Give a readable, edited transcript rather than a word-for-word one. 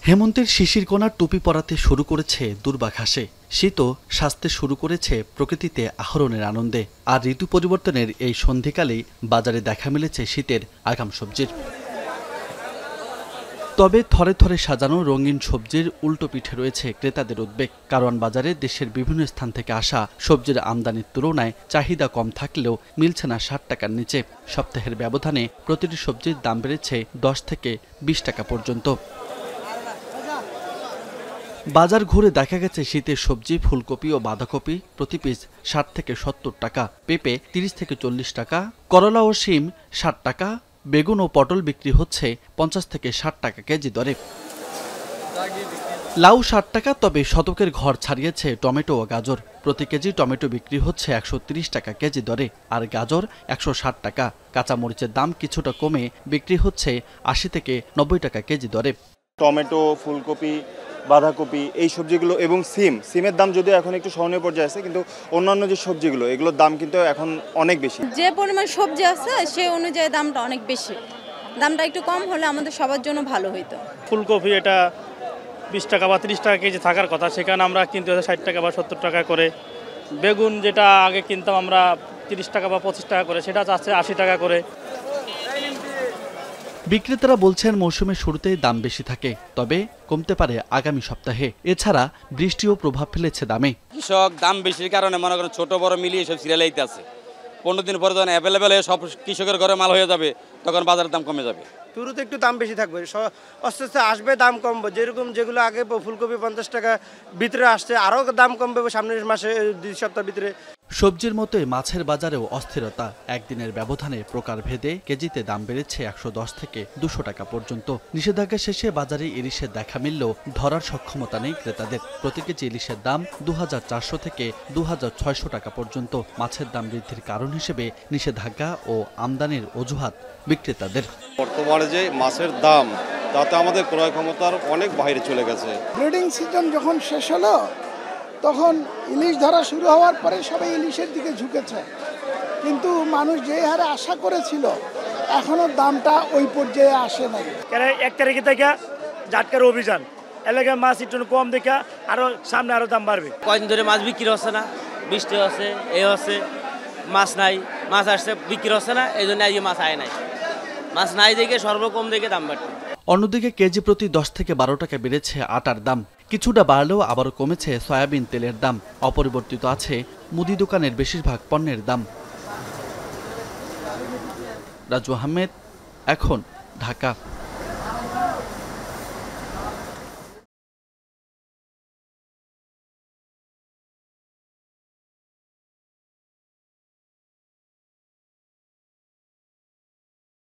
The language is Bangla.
হেমন্তের শিশির কণার টুপি পরাতে শুরু করেছে দুর্বা ঘাসে। শীতও সাজতে শুরু করেছে প্রকৃতিতে আহরণের আনন্দে। আর ঋতু পরিবর্তনের এই সন্ধিকালেই বাজারে দেখা মিলেছে শীতের আগাম সবজির। তবে থরে থরে সাজানো রঙিন সবজির উল্টো পিঠে রয়েছে ক্রেতাদের উদ্বেগ। কারওয়ান বাজারে দেশের বিভিন্ন স্থান থেকে আসা সবজির আমদানির তুলনায় চাহিদা কম থাকলেও মিলছে না ৬০ টাকার নিচে। সপ্তাহের ব্যবধানে প্রতিটি সবজির দাম বেড়েছে ১০ থেকে ২০ টাকা পর্যন্ত। বাজার ঘুরে দেখা গেছে শীতের সবজি ফুলকপি ও বাঁধাকপি প্রতি পিস ৬০ থেকে ৭০ টাকা, পেঁপে ৩০ থেকে ৪০ টাকা, করলা ও শিম ৬০ টাকা, বেগুন ও পটল বিক্রি হচ্ছে ৫০ থেকে ৬০ টাকা কেজি দরে। লাউ ৬০ টাকা, তবে শতকের ঘর ছাড়িয়েছে টমেটো ও গাজর। প্রতি কেজি টমেটো বিক্রি হচ্ছে ১৩০ টাকা কেজি দরে, আর গাজর ১৬০ টাকা। কাঁচামরিচের দাম কিছুটা কমে বিক্রি হচ্ছে ৮০ থেকে ৯০ টাকা কেজি দরে। টমেটো, ফুলকপি, বাঁধাকপি এই সবজিগুলো এবং সিমের দাম যদিও এখন একটু সহনীয় পর্যায়ে আছে, কিন্তু অন্যান্য যে সবজিগুলো এগুলোর দাম কিন্তু এখন অনেক বেশি। যে পরিমাণ সবজি আছে সেই অনুযায়ী দামটা অনেক বেশি। দামটা একটু কম হলে আমাদের সবার জন্য ভালো হইতো। ফুলকপি এটা ২০ টাকা বা ৩০ টাকা কেজি থাকার কথা, সেখানে আমরা কিনতে হচ্ছে ৬০ টাকা বা ৭০ টাকা করে। বেগুন যেটা আগে কিনতাম আমরা ৩০ টাকা বা ২৫ টাকা করে, সেটা যাচ্ছে ৮০ টাকা করে। বিক্রেতারা বলছেন মৌসুমের শুরুতেই দাম বেশি থাকে, তবে কমতে পারে আগামী সপ্তাহে। এছাড়া বৃষ্টিও প্রভাব ফেলেছে দামে। কৃষক দাম বেশির কারণে মনে করেন ছোট বড় মিলিয়ে সব সিরিয়াল আছে। ১৫ দিন পরে যখন অ্যাভেলেবেল হয়ে সব কৃষকের ঘরে মাল হয়ে যাবে, তখন বাজারের দাম কমে যাবে। শুরুতে একটু দাম বেশি থাকবে, আস্তে আস্তে আসবে দাম কমবে। যেরকম যেগুলো আগে ফুলকপি ৫০ টাকা ভিতরে আসছে, আরও দাম কমবে সামনের মাসে ২ সপ্তাহ ভিতরে। সবজির মতোই মাছের বাজারেও অস্থিরতা। একদিনের ব্যবধানে প্রকারভেদে কেজিতে দাম বেড়েছে ১১০ থেকে ২০০ টাকা পর্যন্ত। নিষেধাজ্ঞা শেষে বাজারে ইলিশের দেখা মিললেও ধরার সক্ষমতা নেই ক্রেতাদের। প্রতি কেজি ইলিশের দাম ২৪০০ থেকে ২৬০০ টাকা পর্যন্ত। মাছের দাম বৃদ্ধির কারণ হিসেবে নিষেধাজ্ঞা ও আমদানির অজুহাত বিক্রেতাদের। বর্তমানে যে মাছের দাম, তাতে আমাদের ক্রয় ক্ষমতার অনেক বাইরে চলে গেছে। ব্রিডিং সিজন যখন শেষ হলো, তখন ইলিশ ধরা শুরু হওয়ার পরে সবাই ইলিশের দিকে ঝুঁকেছে, কিন্তু মানুষ যে হারে আশা করেছিল এখনো দামটা ওই পর্যায়ে আসে নাই। ১ তারিখে থেকে জাটকার অভিযান এলাকায় মাছ একটু কম দেখা আরো সামনে আরো দাম বাড়বে। কয়েকদিন ধরে মাছ বিক্রি হচ্ছে না, বৃষ্টি হচ্ছে, এই হচ্ছে, মাছ নাই, মাছ আসছে বিক্রি হচ্ছে না, এই জন্য আজকে মাছ আয় নাই। মাছ নাই দেখে সর্বকম দেখে দাম বাড়ছে। অন্যদিকে কেজি প্রতি ১০ থেকে ১২ টাকা বেড়েছে আটার দাম। কিছুটা বাড়লেও আবারও কমেছে সয়াবিন তেলের দাম। অপরিবর্তিত আছে মুদি দোকানের বেশিরভাগ পণ্যের দাম। রাজু আহমেদ, এখন, ঢাকা।